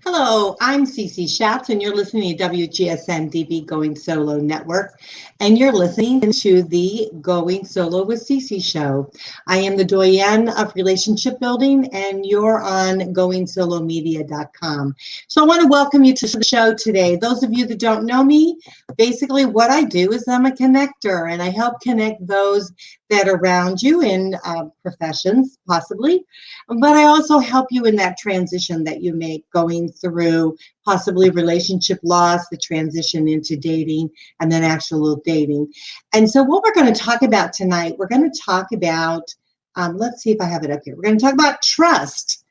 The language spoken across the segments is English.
Hello, I'm Cece Shatz, and you're listening to WGSN-DB Going Solo Network, and you're listening to the Going Solo with Cece show. I am the Doyenne of relationship building, and you're on goingsolonetwork.com. So I want to welcome you to the show today. Those of you that don't know me, basically what I do is I'm a connector, and I help connect those that are around you in professions, possibly, but I also help you in that transition that you make going through possibly relationship loss, the transition into dating, and then actual dating. And so what we're going to talk about tonight, we're going to talk about, let's see if I have it up here. We're going to talk about trust.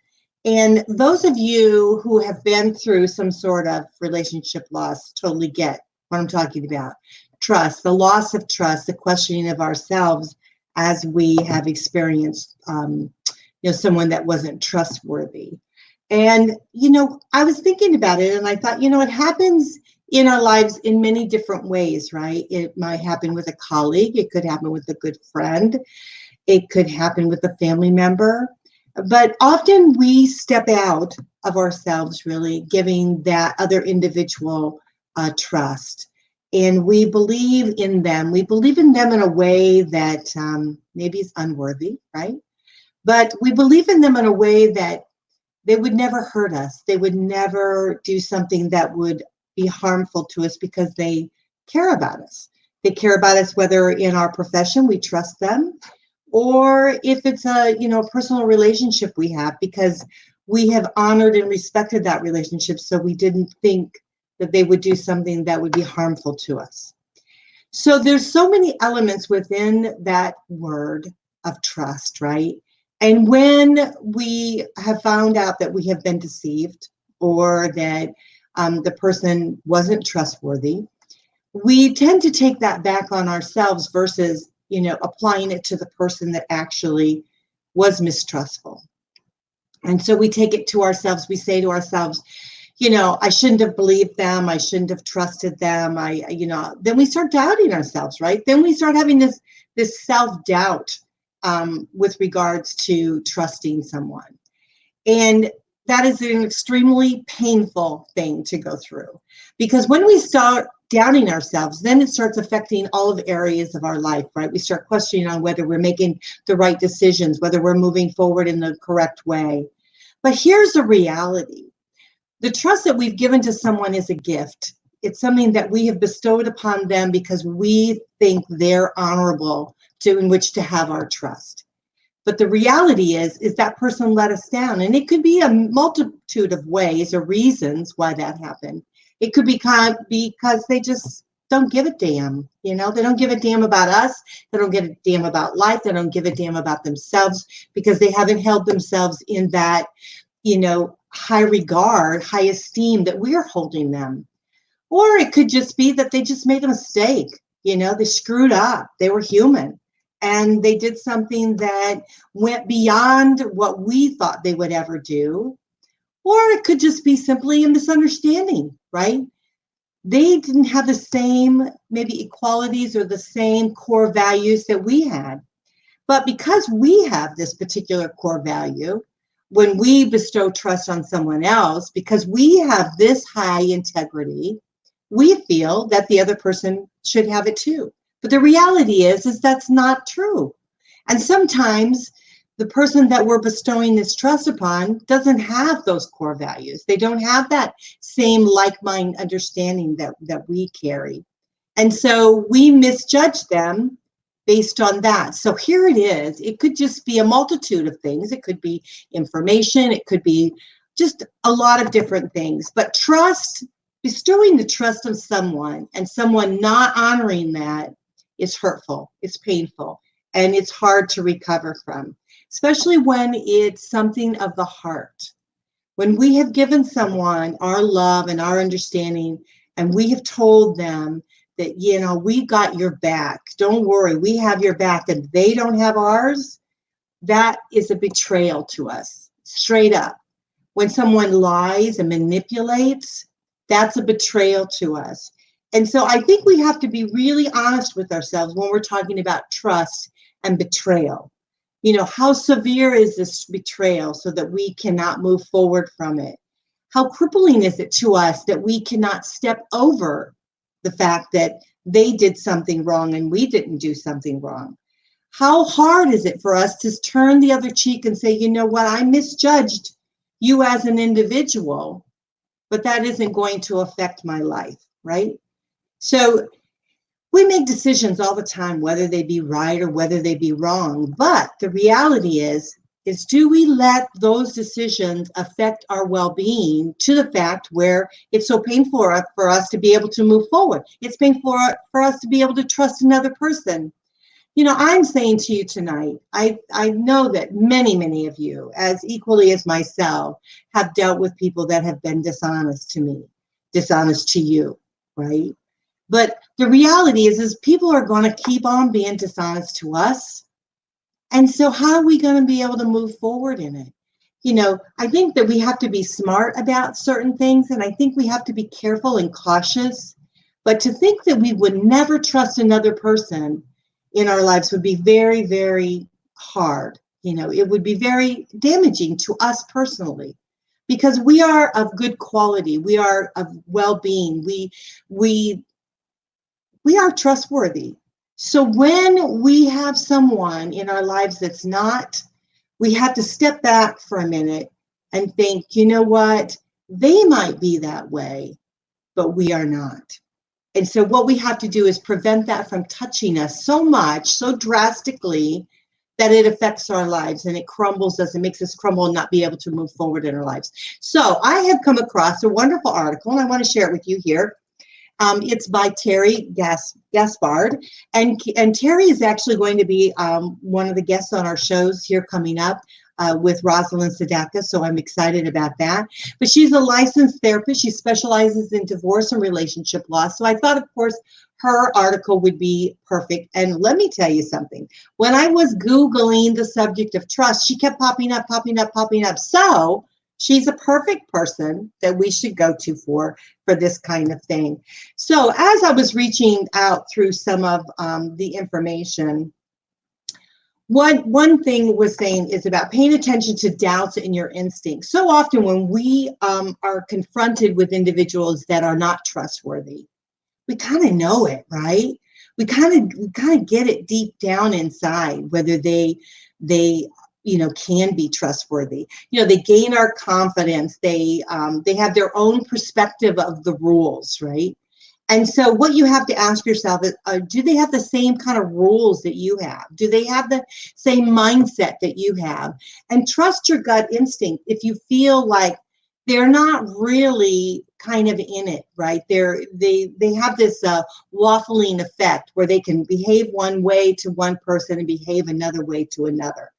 And those of you who have been through some sort of relationship loss totally get what I'm talking about. Trust, the loss of trust, the questioning of ourselves as we have experienced someone that wasn't trustworthy. And, I was thinking about it and I thought, it happens in our lives in many different ways, right? It might happen with a colleague. It could happen with a good friend. It could happen with a family member. But often we step out of ourselves, really giving that other individual trust. And we believe in them. We believe in them in a way that maybe is unworthy, right? But we believe in them in a way that they would never hurt us. They would never do something that would be harmful to us because they care about us. They care about us, whether in our profession we trust them, or if it's a personal relationship we have, because we have honored and respected that relationship, so we didn't think that they would do something that would be harmful to us. So there's so many elements within that word of trust, right? And when we have found out that we have been deceived or that the person wasn't trustworthy, we tend to take that back on ourselves versus, applying it to the person that actually was mistrustful. And so we take it to ourselves. We say to ourselves, I shouldn't have believed them. I shouldn't have trusted them. Then we start doubting ourselves, right? Then we start having this self-doubt with regards to trusting someone. And that is an extremely painful thing to go through, because when we start doubting ourselves, then it starts affecting all of areas of our life, right? We start questioning on whether we're making the right decisions, whether we're moving forward in the correct way. But here's the reality. The trust that we've given to someone is a gift. It's something that we have bestowed upon them because we think they're honorable in which to have our trust. But the reality is that person let us down. And it could be a multitude of ways or reasons why that happened. It could be because they just don't give a damn. They don't give a damn about us. They don't give a damn about life. They don't give a damn about themselves because they haven't held themselves in that, high regard, high esteem that we're holding them. Or it could just be that they just made a mistake. They screwed up. They were human. And they did something that went beyond what we thought they would ever do. Or it could just be simply a misunderstanding, right? They didn't have the same maybe equalities or the same core values that we had. But because we have this particular core value, when we bestow trust on someone else, because we have this high integrity, we feel that the other person should have it too. But the reality is that's not true. And sometimes the person that we're bestowing this trust upon doesn't have those core values. They don't have that same like-minded understanding that we carry. And so we misjudge them based on that. So here it is. It could just be a multitude of things. It could be information. It could be just a lot of different things. But trust, bestowing the trust of someone and someone not honoring that is hurtful, it's painful, and it's hard to recover from, especially when it's something of the heart. When we have given someone our love and our understanding, and we have told them that, we got your back, don't worry, we have your back, and they don't have ours, that is a betrayal to us, straight up. When someone lies and manipulates, that's a betrayal to us. And so I think we have to be really honest with ourselves when we're talking about trust and betrayal. How severe is this betrayal so that we cannot move forward from it? how crippling is it to us that we cannot step over the fact that they did something wrong and we didn't do something wrong? How hard is it for us to turn the other cheek and say, you know what, I misjudged you as an individual, but that isn't going to affect my life, right? So we make decisions all the time, whether they be right or whether they be wrong. But the reality is do we let those decisions affect our well-being to the fact where it's so painful for us to be able to move forward? It's painful for us to be able to trust another person. You know, I'm saying to you tonight, I know that many of you, as equally as myself, have dealt with people that have been dishonest to me, dishonest to you, right? But the reality is people are going to keep on being dishonest to us. And so how are we going to be able to move forward in it? You know, I think that we have to be smart about certain things, and I think we have to be careful and cautious. But to think that we would never trust another person in our lives would be very, very hard. You know, it would be very damaging to us personally, because we are of good quality. We are of well-being. We are trustworthy. So when we have someone in our lives that's not, we have to step back for a minute and think, you know what, they might be that way, but we are not. And so what we have to do is prevent that from touching us so much, so drastically, that it affects our lives and it crumbles us and makes us crumble and not be able to move forward in our lives. So I have come across a wonderful article, and I want to share it with you here. It's by Terry Gaspard, and Terry is actually going to be one of the guests on our shows here coming up with Rosalind Sadaka, so I'm excited about that. But she's a licensed therapist. She specializes in divorce and relationship law, so I thought, of course, her article would be perfect. And let me tell you something. When I was Googling the subject of trust, she kept popping up. So she's a perfect person that we should go to for this kind of thing. So as I was reaching out through some of the information, one thing was saying is about paying attention to doubts in your instincts. So often when we are confronted with individuals that are not trustworthy, we kind of know it, right? We kind of get it deep down inside whether they can be trustworthy. They gain our confidence. They have their own perspective of the rules, right? And so what you have to ask yourself is, do they have the same kind of rules that you have? Do they have the same mindset that you have? And trust your gut instinct if you feel like they're not really kind of in it, right? They have this waffling effect where they can behave one way to one person and behave another way to another.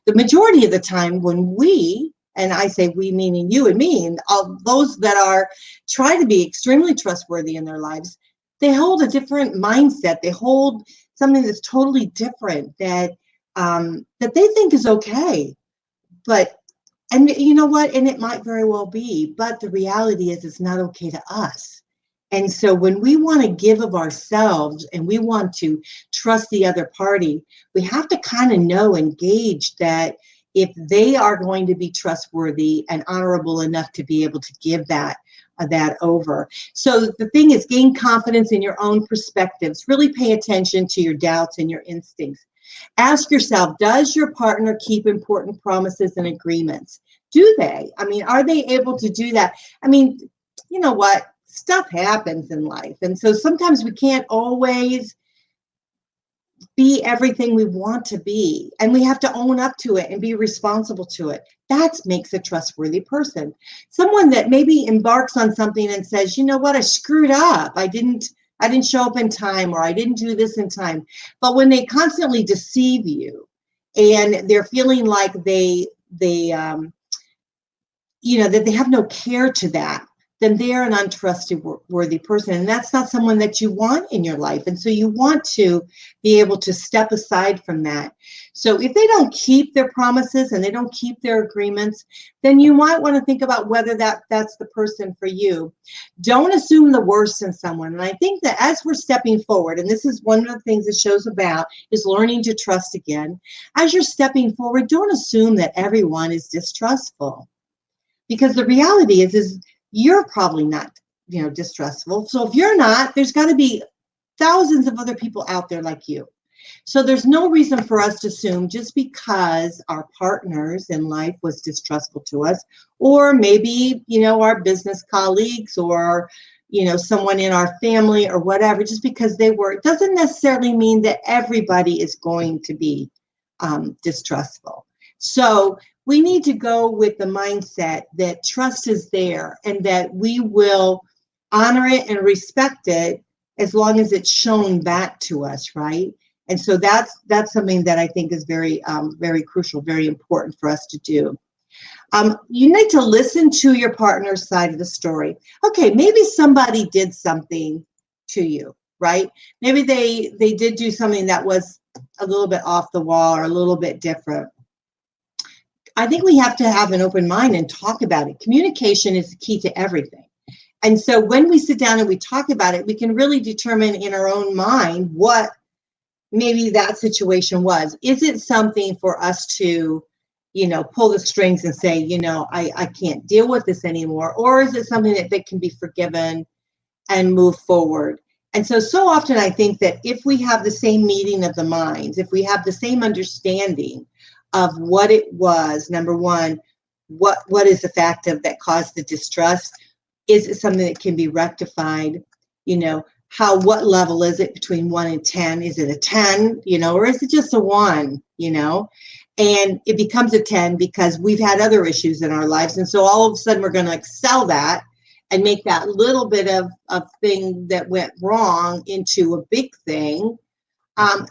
The majority of the time when we, and I say we meaning you and me, and all those that are trying to be extremely trustworthy in their lives, they hold a different mindset. They hold something that's totally different that they think is okay. And you know what? And it might very well be, but the reality is it's not okay to us. And so when we want to give of ourselves and we want to trust the other party, we have to kind of know and gauge that if they are going to be trustworthy and honorable enough to be able to give that over. So the thing is, gain confidence in your own perspectives. Really pay attention to your doubts and your instincts. Ask yourself, does your partner keep important promises and agreements? Do they? I mean, are they able to do that? I mean, you know what? Stuff happens in life. And so sometimes we can't always be everything we want to be. And we have to own up to it and be responsible to it. That makes a trustworthy person. Someone that maybe embarks on something and says, you know what, I screwed up. I didn't show up in time, or I didn't do this in time. But when they constantly deceive you and they're feeling like that they have no care to that, then they're an untrustworthy person. And that's not someone that you want in your life. And so you want to be able to step aside from that. So if they don't keep their promises and they don't keep their agreements, then you might want to think about whether that's the person for you. Don't assume the worst in someone. And I think that as we're stepping forward, and this is one of the things the show's about, is learning to trust again. As you're stepping forward, don't assume that everyone is distrustful. Because the reality is you're probably not, distrustful. So if you're not, there's got to be thousands of other people out there like you. So there's no reason for us to assume just because our partners in life was distrustful to us, or maybe, our business colleagues, or, someone in our family or whatever, just because they were, it doesn't necessarily mean that everybody is going to be distrustful. So we need to go with the mindset that trust is there and that we will honor it and respect it as long as it's shown back to us, right? And so that's something that I think is very, very crucial, very important for us to do. You need to listen to your partner's side of the story. Okay, maybe somebody did something to you, right? Maybe they did do something that was a little bit off the wall or a little bit different. I think we have to have an open mind and talk about it. Communication is the key to everything. And so when we sit down and we talk about it, we can really determine in our own mind what maybe that situation was. Is it something for us to, pull the strings and say, I can't deal with this anymore? Or is it something that can be forgiven and move forward? And so often I think that if we have the same meeting of the minds, if we have the same understanding of what it was, number one, what is the factor that caused the distrust? Is it something that can be rectified? What level is it between 1 and 10? Is it a 10, or is it just a 1, And it becomes a 10 because we've had other issues in our lives. And so all of a sudden we're going to excel that and make that little bit of thing that went wrong into a big thing.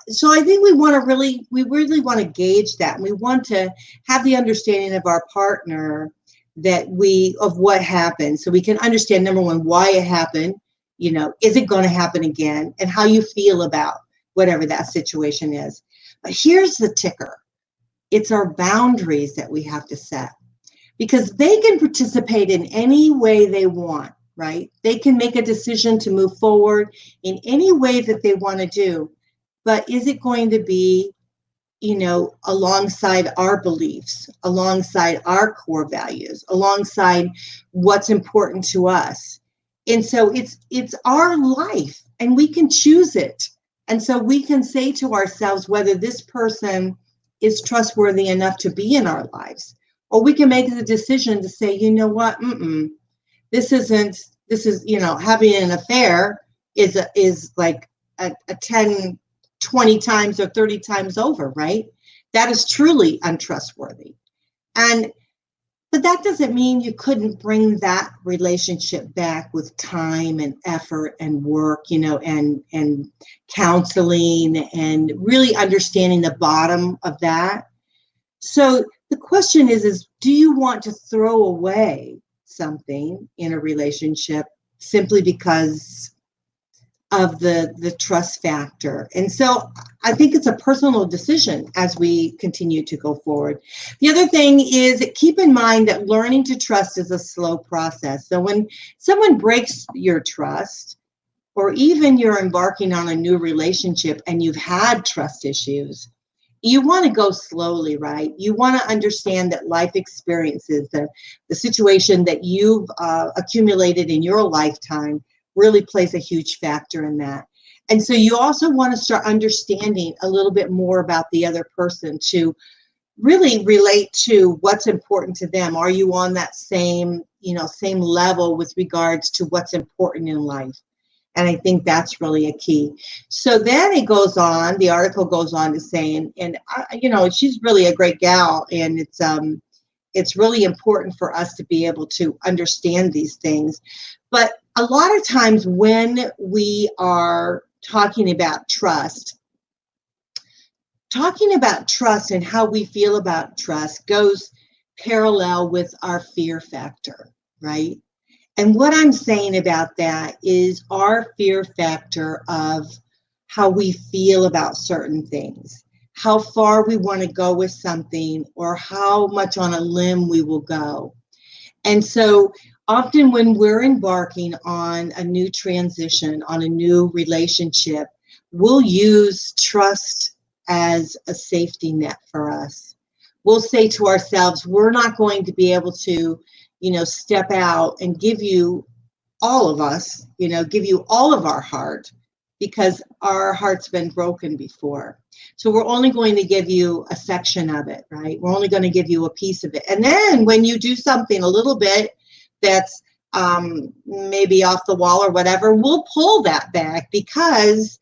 So I think we really want to gauge that. And we want to have the understanding of our partner of what happened. So we can understand, number one, why it happened. Is it going to happen again? And how you feel about whatever that situation is. But here's the ticker. It's our boundaries that we have to set, because they can participate in any way they want, right? They can make a decision to move forward in any way that they want to do. But is it going to be, alongside our beliefs, alongside our core values, alongside what's important to us? And so it's our life and we can choose it. And so we can say to ourselves whether this person is trustworthy enough to be in our lives, or we can make the decision to say, you know what, this is, having an affair is like a 10, 20 times or 30 times over, right? That is truly untrustworthy. But that doesn't mean you couldn't bring that relationship back with time and effort and work, and counseling and really understanding the bottom of that. So the question is do you want to throw away something in a relationship simply because of the trust factor? And so I think it's a personal decision as we continue to go forward. The other thing is keep in mind that learning to trust is a slow process. So when someone breaks your trust, or even you're embarking on a new relationship and you've had trust issues, you want to go slowly, right? You want to understand that life experiences, the situation that you've accumulated in your lifetime really plays a huge factor in that. And so you also want to start understanding a little bit more about the other person to really relate to what's important to them. Are you on that same level with regards to what's important in life? And I think that's really a key. So then it goes on, the article goes on to saying, and she's really a great gal, and it's really important for us to be able to understand these things. But a lot of times when we are talking about trust and how we feel about trust goes parallel with our fear factor, right? And what I'm saying about that is our fear factor of how we feel about certain things, how far we want to go with something, or how much on a limb we will go. And so often when we're embarking on a new transition, on a new relationship, we'll use trust as a safety net for us. We'll say to ourselves, we're not going to be able to, step out and give you all of us, give you all of our heart, because our heart's been broken before. So we're only going to give you a section of it, right? We're only going to give you a piece of it. And then when you do something a little bit that's maybe off the wall or whatever, we'll pull that back, because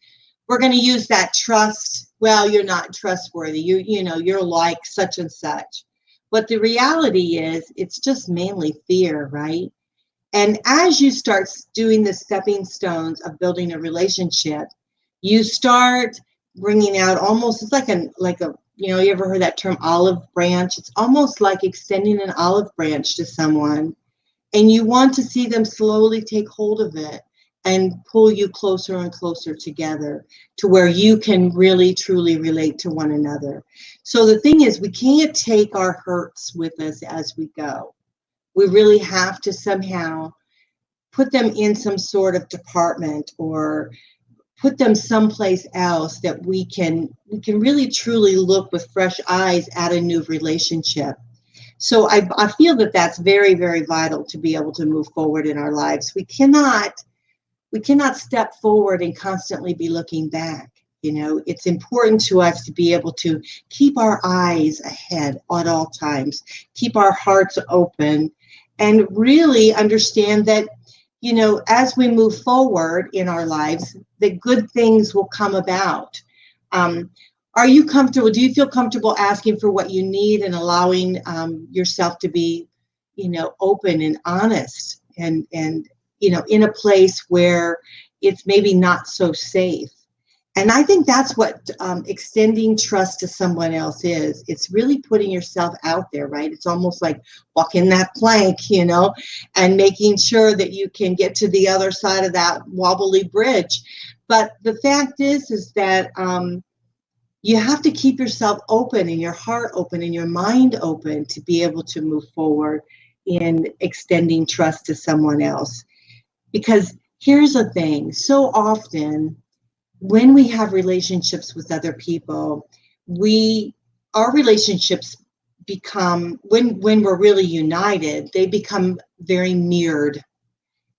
we're going to use that trust. Well, you're not trustworthy. You're like such and such. But the reality is, it's just mainly fear, right? And as you start doing the stepping stones of building a relationship, you start bringing out almost, it's like a, you ever heard that term olive branch? It's almost like extending an olive branch to someone, and you want to see them slowly take hold of it and pull you closer and closer together to where you can really, truly relate to one another. So the thing is, we can't take our hurts with us as we go. We really have to somehow put them in some sort of department, or put them someplace else that we can really truly look with fresh eyes at a new relationship. So I feel that that's very, very vital to be able to move forward in our lives. We cannot step forward and constantly be looking back. It's important to us to be able to keep our eyes ahead at all times, keep our hearts open, and really understand that, as we move forward in our lives, that good things will come about. Are you comfortable? Do you feel comfortable asking for what you need and allowing yourself to be, open and honest, and in a place where it's maybe not so safe? And I think that's what extending trust to someone else is. It's really putting yourself out there, right? It's almost like walking that plank, and making sure that you can get to the other side of that wobbly bridge. But the fact is that you have to keep yourself open, and your heart open, and your mind open, to be able to move forward in extending trust to someone else. Because here's the thing, so often when we have relationships with other people, our relationships become, when we're really united, they become very mirrored.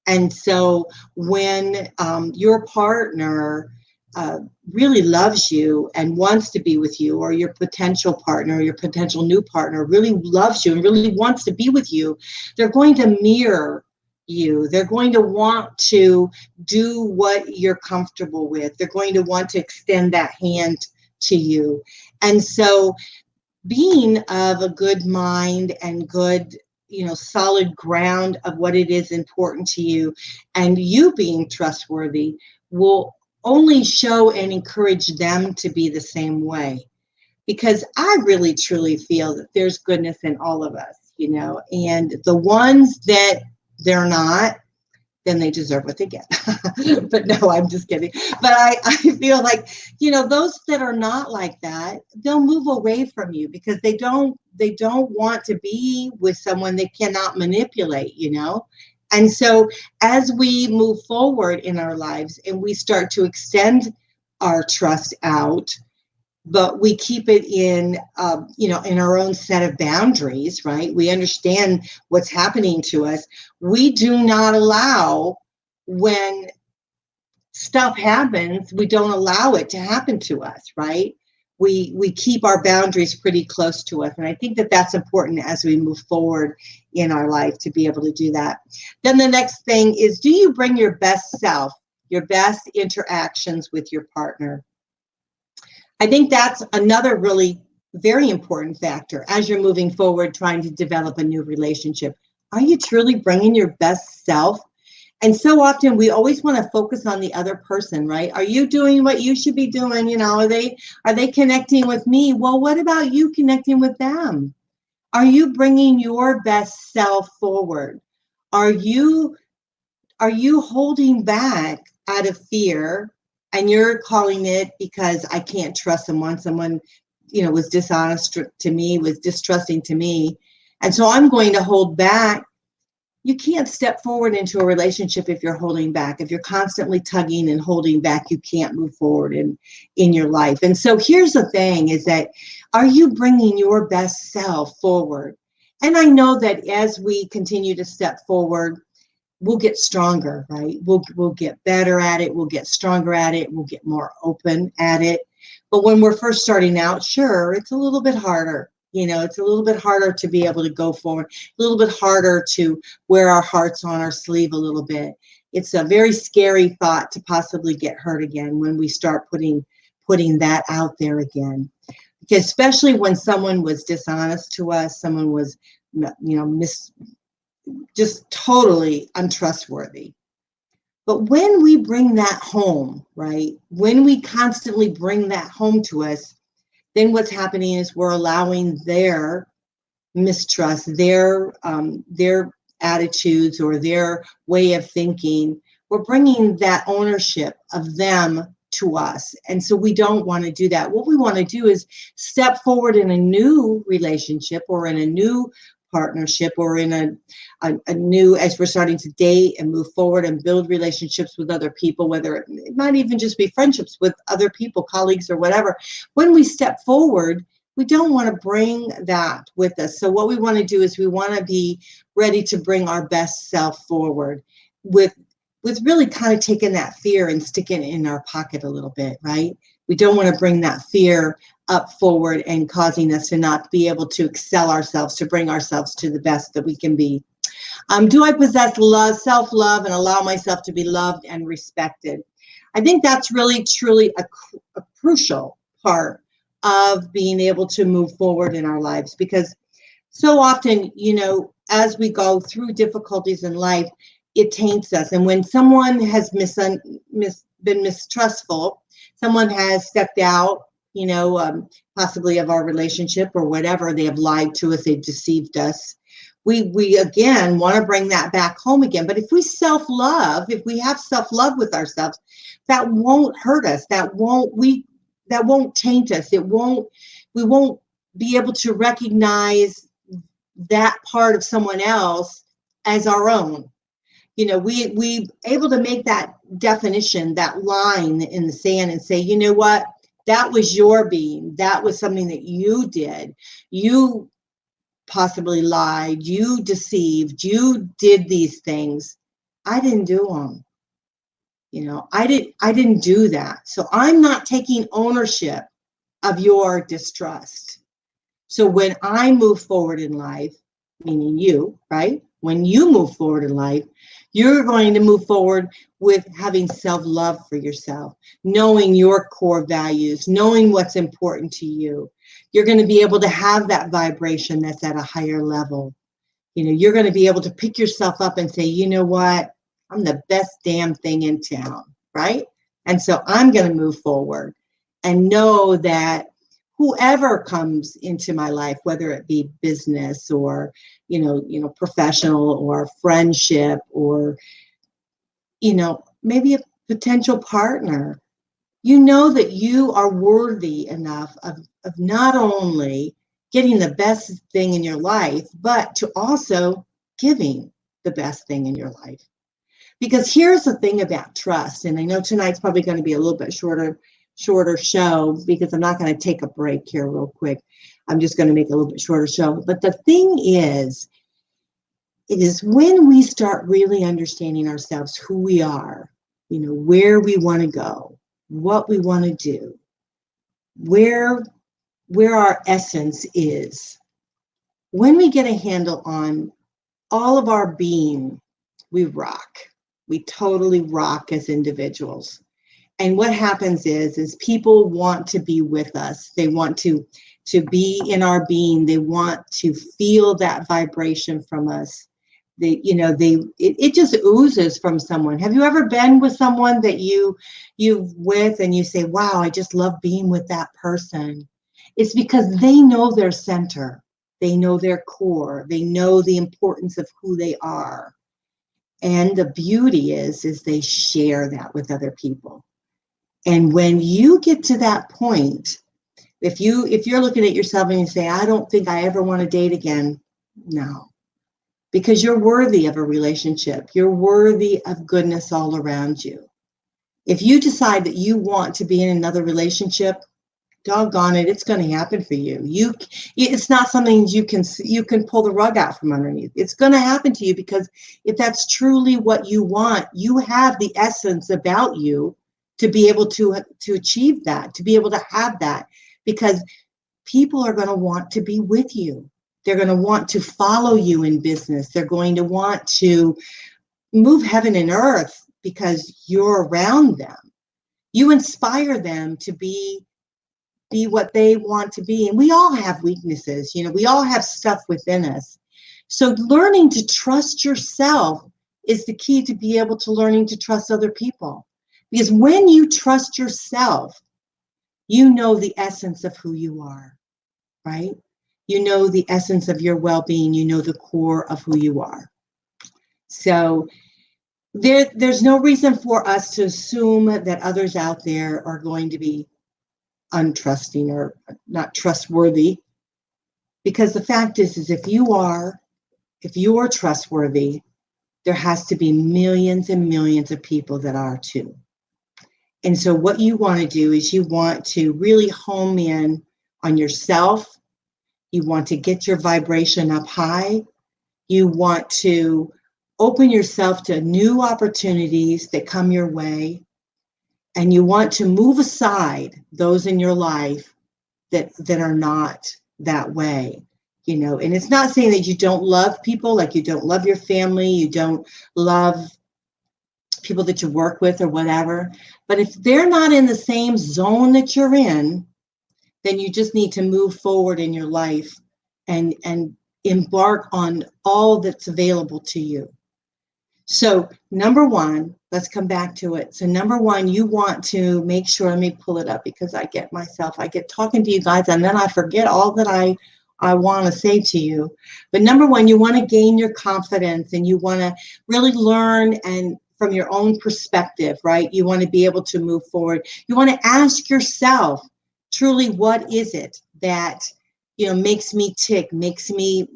And so when your partner really loves you and wants to be with you, or your potential partner, your potential new partner really loves you and really wants to be with you, they're going to mirror you. They're going to want to do what you're comfortable with. They're going to want to extend that hand to you. And so being of a good mind and good, solid ground of what it is important to you, and you being trustworthy, will only show and encourage them to be the same way. Because I really, truly feel that there's goodness in all of us, and the ones that they're not, then they deserve what they get. But no, I'm just kidding. But I feel like, those that are not like that, they'll move away from you, because they don't want to be with someone they cannot manipulate, And so as we move forward in our lives and we start to extend our trust out, but we keep it in, in our own set of boundaries, right? We understand what's happening to us. We do not allow, when stuff happens, we don't allow it to happen to us, right? We keep our boundaries pretty close to us. And I think that that's important as we move forward in our life, to be able to do that. Then the next thing is, do you bring your best self, your best interactions with your partner? I think that's another really very important factor as you're moving forward, trying to develop a new relationship. Are you truly bringing your best self? And so often we always want to focus on the other person, right? Are you doing what you should be doing? Are they connecting with me? Well, what about you connecting with them? Are you bringing your best self forward? Are you holding back out of fear? And you're calling it because I can't trust someone. Someone, was dishonest to me, was distrusting to me. And so I'm going to hold back. You can't step forward into a relationship if you're holding back. If you're constantly tugging and holding back, you can't move forward in your life. And so here's the thing, is that, are you bringing your best self forward? And I know that as we continue to step forward, we'll get stronger, right? We'll get better at it. We'll get stronger at it. We'll get more open at it. But when we're first starting out, sure, it's a little bit harder. It's a little bit harder to be able to go forward, a little bit harder to wear our hearts on our sleeve a little bit. It's a very scary thought to possibly get hurt again when we start putting that out there again. Because especially when someone was dishonest to us, someone was, just totally untrustworthy. But when we bring that home, right, when we constantly bring that home to us, then what's happening is we're allowing their mistrust, their attitudes or their way of thinking. We're bringing that ownership of them to us. And so we don't want to do that. What we want to do is step forward in a new relationship or in a new partnership or in a new, as we're starting to date and move forward and build relationships with other people, whether it might even just be friendships with other people, colleagues or whatever. When we step forward, we don't want to bring that with us. So what we want to do is we want to be ready to bring our best self forward with really kind of taking that fear and sticking it in our pocket a little bit, right? We don't want to bring that fear up forward and causing us to not be able to excel ourselves, to bring ourselves to the best that we can be. Do I possess love, self-love, and allow myself to be loved and respected? I think that's really, truly a crucial part of being able to move forward in our lives, because so often, as we go through difficulties in life, it taints us. And when someone has been mistrustful, someone has stepped out, possibly of our relationship or whatever, they have lied to us, they've deceived us. We again want to bring that back home again. But if we self-love, if we have self-love with ourselves, that won't hurt us. That won't taint us. We won't be able to recognize that part of someone else as our own. We able to make that definition, that line in the sand and say, you know what? That was your being. That was something that you did. You possibly lied. You deceived. You did these things. I didn't do them. I didn't do that. So I'm not taking ownership of your distrust. So when I move forward in life, meaning you, right? When you move forward in life, you're going to move forward with having self-love for yourself, knowing your core values, knowing what's important to you. You're going to be able to have that vibration that's at a higher level. You're going to be able to pick yourself up and say, you know what? I'm the best damn thing in town, right? And so I'm going to move forward and know that whoever comes into my life, whether it be business or, professional or friendship or, maybe a potential partner, that you are worthy enough of not only getting the best thing in your life, but to also giving the best thing in your life. Because here's the thing about trust, and I know tonight's probably going to be a little bit shorter show because I'm not going to take a break here real quick. I'm just going to make a little bit shorter show. But the thing is, it is when we start really understanding ourselves, who we are, where we want to go, what we want to do, where our essence is. When we get a handle on all of our being, we rock. We totally rock as individuals. And what happens is people want to be with us. They want to be in our being. They want to feel that vibration from us. It just oozes from someone. Have you ever been with someone that you've with and you say, wow, I just love being with that person? It's because they know their center. They know their core. They know the importance of who they are. And the beauty is they share that with other people. And when you get to that point, if you're looking at yourself and you say, I don't think I ever want to date again, no. Because you're worthy of a relationship. You're worthy of goodness all around you. If you decide that you want to be in another relationship, doggone it, it's going to happen for you. It's not something you can pull the rug out from underneath. It's going to happen to you, because if that's truly what you want, you have the essence about you to be able to achieve that, to be able to have that, because people are going to want to be with you. They're going to want to follow you in business. They're going to want to move heaven and earth because you're around them. You inspire them to be what they want to be. And we all have weaknesses, we all have stuff within us. So learning to trust yourself is the key to be able to learning to trust other people. Because when you trust yourself, you know the essence of who you are, right? You know the essence of your well-being. You know the core of who you are. So there's no reason for us to assume that others out there are going to be untrusting or not trustworthy, because the fact is if you are trustworthy, there has to be millions and millions of people that are too. And so what you want to do is you want to really home in on yourself. You want to get your vibration up high. You want to open yourself to new opportunities that come your way. And you want to move aside those in your life that are not that way, And it's not saying that you don't love people, like you don't love your family, you don't love people that you work with or whatever. But if they're not in the same zone that you're in, then you just need to move forward in your life and embark on all that's available to you. So number one, let's come back to it. So number one, you want to make sure, let me pull it up because I get talking to you guys and then I forget all that I want to say to you. But number one, you want to gain your confidence and you want to really learn and from your own perspective, right? You want to be able to move forward. You want to ask yourself, truly, what is it that makes me tick, makes me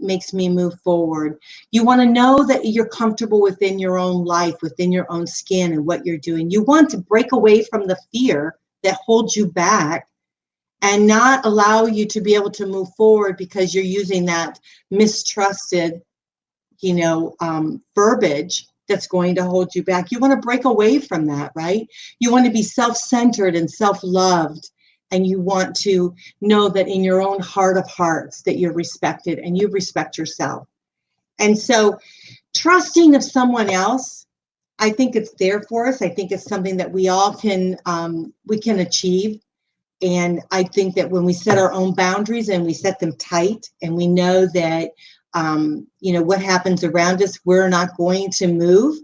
move forward. You want to know that you're comfortable within your own life, within your own skin and what you're doing. You want to break away from the fear that holds you back and not allow you to be able to move forward because you're using that mistrusted, verbiage that's going to hold you back. You want to break away from that, right? You want to be self-centered and self-loved. And you want to know that in your own heart of hearts that you're respected and you respect yourself. And so trusting of someone else, I think it's there for us. I think it's something that we all can achieve. And I think that when we set our own boundaries and we set them tight and we know that, what happens around us, we're not going to move.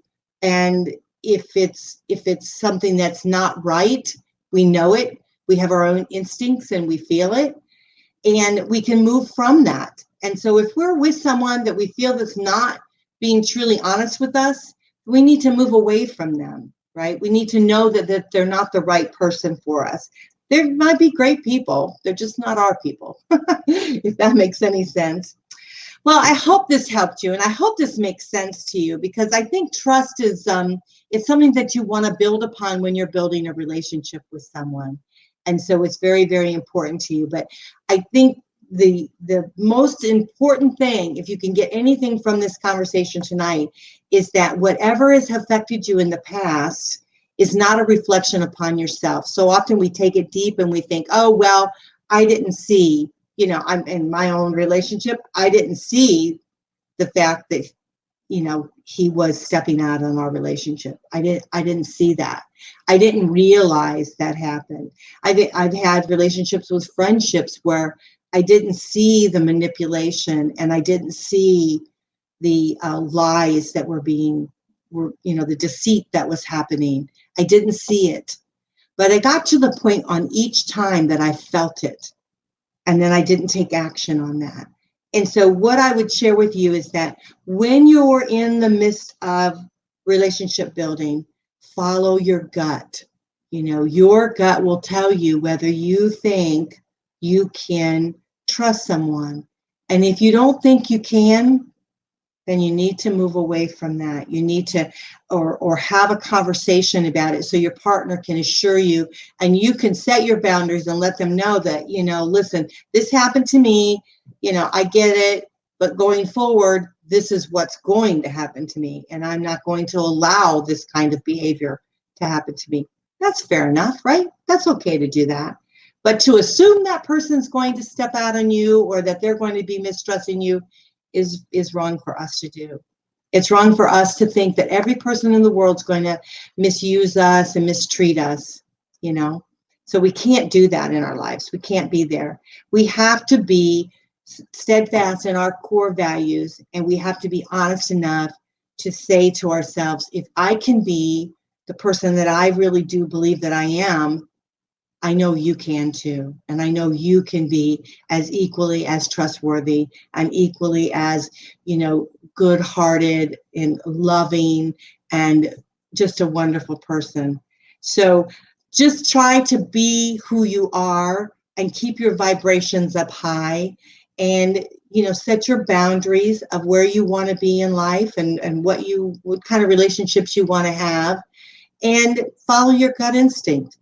And if it's something that's not right, we know it. We have our own instincts and we feel it and we can move from that. And so if we're with someone that we feel that's not being truly honest with us, we need to move away from them, right? We need to know that they're not the right person for us. There might be great people. They're just not our people, if that makes any sense. Well, I hope this helped you and I hope this makes sense to you because I think trust is it's something that you want to build upon when you're building a relationship with someone. And so it's very, very important to you. But I think the most important thing, if you can get anything from this conversation tonight, is that whatever has affected you in the past is not a reflection upon yourself. So often we take it deep and we think, oh, well, I didn't see, I'm in my own relationship. I didn't see the fact that, he was stepping out on our relationship. I didn't see that. I didn't realize that happened. I've had relationships with friendships where I didn't see the manipulation and I didn't see the lies that were the deceit that was happening. I didn't see it, but I got to the point on each time that I felt it. And then I didn't take action on that. And so what I would share with you is that when you're in the midst of relationship building, follow your gut. Your gut will tell you whether you think you can trust someone. And if you don't think you can, then you need to move away from that. You need to, or have a conversation about it so your partner can assure you, and you can set your boundaries and let them know that, listen, this happened to me, I get it, but going forward, this is what's going to happen to me, and I'm not going to allow this kind of behavior to happen to me. That's fair enough, right? That's okay to do that. But to assume that person's going to step out on you or that they're going to be mistrusting you is wrong for us to do. It's wrong for us to think that every person in the world is going to misuse us and mistreat us, So we can't do that in our lives. We can't be there. We have to be steadfast in our core values, and we have to be honest enough to say to ourselves, if I can be the person that I really do believe that I am, I know you can too. And I know you can be as equally as trustworthy and equally as, good-hearted and loving and just a wonderful person. So just try to be who you are and keep your vibrations up high, and set your boundaries of where you want to be in life and what kind of relationships you want to have, and follow your gut instinct.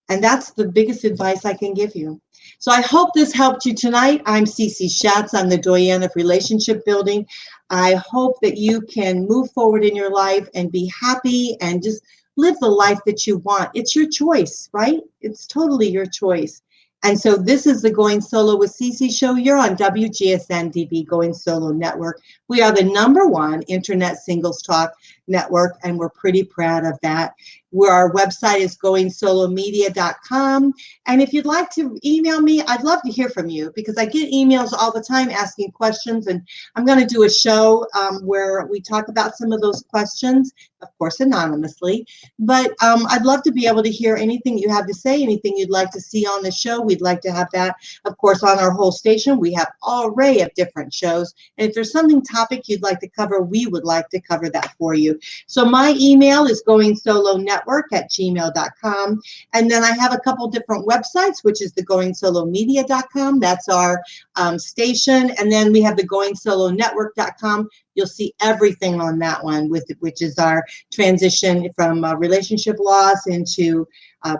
And that's the biggest advice I can give you. So I hope this helped you tonight. I'm Cece Shatz. I'm the Doyenne of relationship building. I hope that you can move forward in your life and be happy and just live the life that you want. It's your choice, right? It's totally your choice. And so this is the Going Solo with Cece show. You're on WGSN-DB Going Solo Network. We are the #1 internet singles talk network, and we're pretty proud of that. Our website is goingsolonetwork.com. And if you'd like to email me, I'd love to hear from you, because I get emails all the time asking questions, and I'm going to do a show where we talk about some of those questions, of course, anonymously. But I'd love to be able to hear anything you have to say, anything you'd like to see on the show. We'd like to have that, of course, on our whole station. We have an array of different shows. And if there's something topic you'd like to cover, we would like to cover that for you. So my email is goingsolonetwork@gmail.com. And then I have a couple different websites, which is the goingsolonmedia.com. That's our station. And then we have the goingsolonetwork.com. You'll see everything on that one, which is our transition from relationship loss into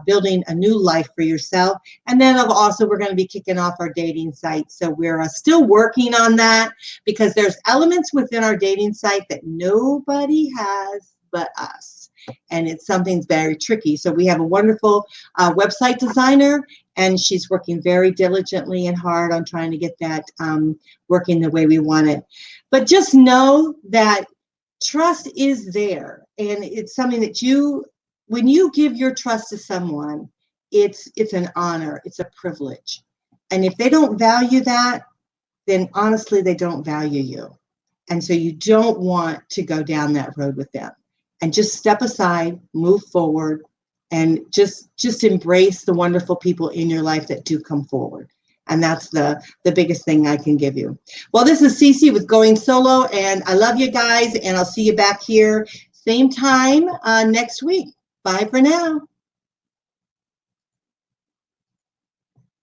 building a new life for yourself. And then also we're going to be kicking off our dating site. So we're still working on that, because there's elements within our dating site that nobody has but us. And it's something very tricky. So we have a wonderful website designer, and she's working very diligently and hard on trying to get that working the way we want it. But just know that trust is there, and it's something that when you give your trust to someone, it's an honor, it's a privilege. And if they don't value that, then honestly, they don't value you. And so you don't want to go down that road with them. And just step aside, move forward, and just embrace the wonderful people in your life that do come forward. And that's the biggest thing I can give you. Well, this is Cece with Going Solo, and I love you guys, and I'll see you back here same time next week. Bye for now.